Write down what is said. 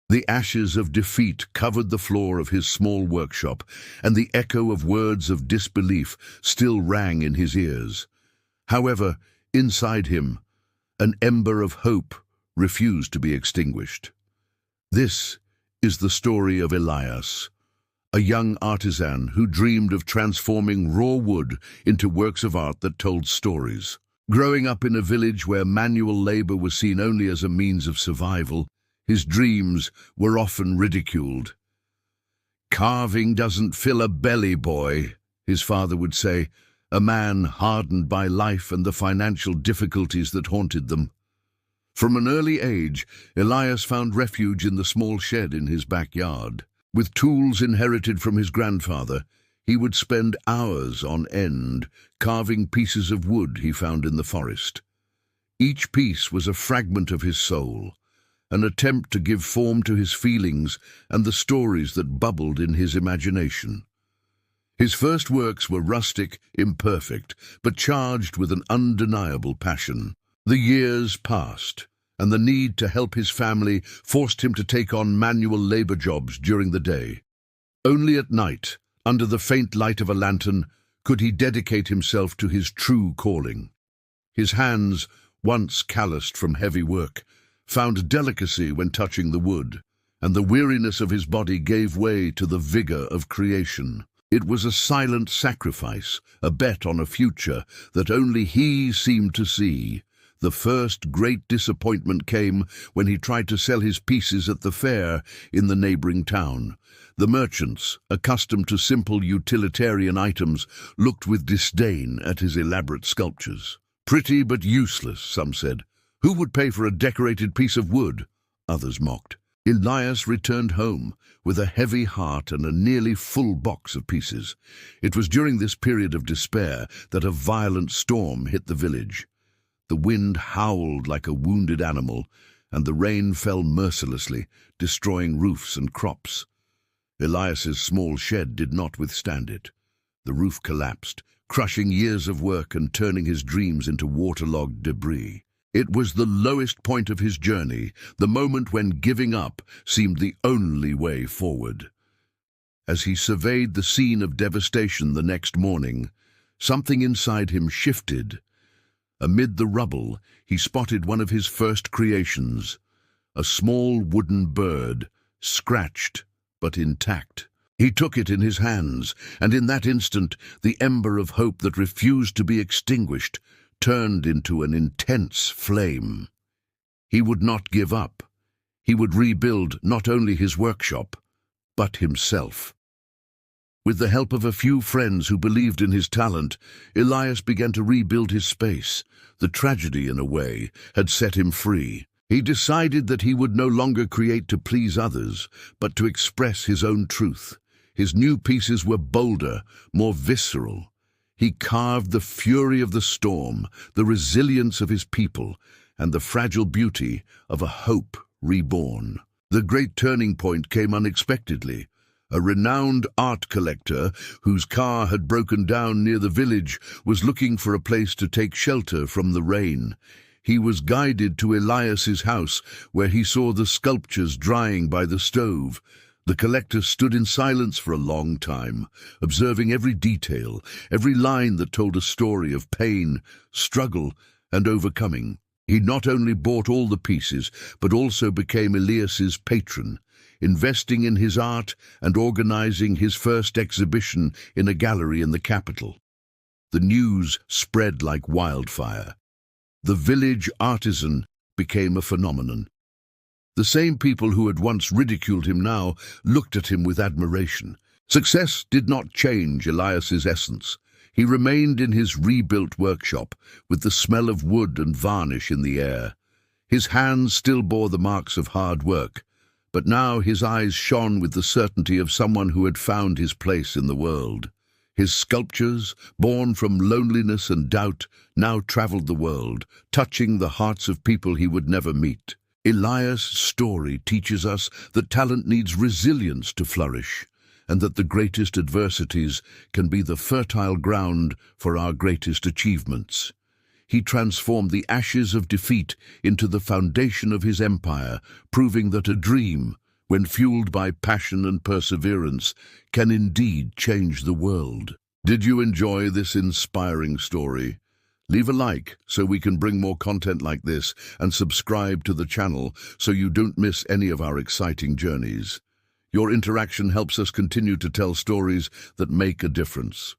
The ashes of defeat covered the floor of his small workshop, and the echo of words of disbelief still rang in his ears. However, inside him, an ember of hope refused to be extinguished. This is the story of Elias, a young artisan who dreamed of transforming raw wood into works of art that told stories. Growing up in a village where manual labor was seen only as a means of survival, his dreams were often ridiculed. "Carving doesn't fill a belly, boy," his father would say, a man hardened by life and the financial difficulties that haunted them. From an early age, Elias found refuge in the small shed in his backyard. With tools inherited from his grandfather, he would spend hours on end carving pieces of wood he found in the forest. Each piece was a fragment of his soul, an attempt to give form to his feelings and the stories that bubbled in his imagination. His first works were rustic, imperfect, but charged with an undeniable passion. The years passed, and the need to help his family forced him to take on manual labor jobs during the day. Only at night, under the faint light of a lantern, could he dedicate himself to his true calling. His hands, once calloused from heavy work, found delicacy when touching the wood, and the weariness of his body gave way to the vigor of creation. It was a silent sacrifice, a bet on a future that only he seemed to see. The first great disappointment came when he tried to sell his pieces at the fair in the neighboring town. The merchants, accustomed to simple utilitarian items, looked with disdain at his elaborate sculptures. "Pretty but useless," some said. "Who would pay for a decorated piece of wood?" Others mocked. Elias returned home with a heavy heart and a nearly full box of pieces. It was during this period of despair that a violent storm hit the village. The wind howled like a wounded animal, and the rain fell mercilessly, destroying roofs and crops. Elias's small shed did not withstand it. The roof collapsed, crushing years of work and turning his dreams into waterlogged debris. It was the lowest point of his journey, the moment when giving up seemed the only way forward. As he surveyed the scene of devastation the next morning, something inside him shifted. Amid the rubble, he spotted one of his first creations, a small wooden bird, scratched but intact. He took it in his hands, and in that instant, the ember of hope that refused to be extinguished turned into an intense flame. He would not give up. He would rebuild not only his workshop, but himself. With the help of a few friends who believed in his talent, Elias began to rebuild his space. The tragedy, in a way, had set him free. He decided that he would no longer create to please others, but to express his own truth. His new pieces were bolder, more visceral. He carved the fury of the storm, the resilience of his people, and the fragile beauty of a hope reborn. The great turning point came unexpectedly. A renowned art collector, whose car had broken down near the village, was looking for a place to take shelter from the rain. He was guided to Elias's house, where he saw the sculptures drying by the stove. The collector stood in silence for a long time, observing every detail, every line that told a story of pain, struggle, and overcoming. He not only bought all the pieces, but also became Elias's patron, investing in his art and organizing his first exhibition in a gallery in the capital. The news spread like wildfire. The village artisan became a phenomenon. The same people who had once ridiculed him now looked at him with admiration. Success did not change Elias's essence. He remained in his rebuilt workshop, with the smell of wood and varnish in the air. His hands still bore the marks of hard work, but now his eyes shone with the certainty of someone who had found his place in the world. His sculptures, born from loneliness and doubt, now traveled the world, touching the hearts of people he would never meet. Elias' story teaches us that talent needs resilience to flourish, and that the greatest adversities can be the fertile ground for our greatest achievements. He transformed the ashes of defeat into the foundation of his empire, proving that a dream, when fueled by passion and perseverance, can indeed change the world. Did you enjoy this inspiring story? Leave a like so we can bring more content like this, and subscribe to the channel so you don't miss any of our exciting journeys. Your interaction helps us continue to tell stories that make a difference.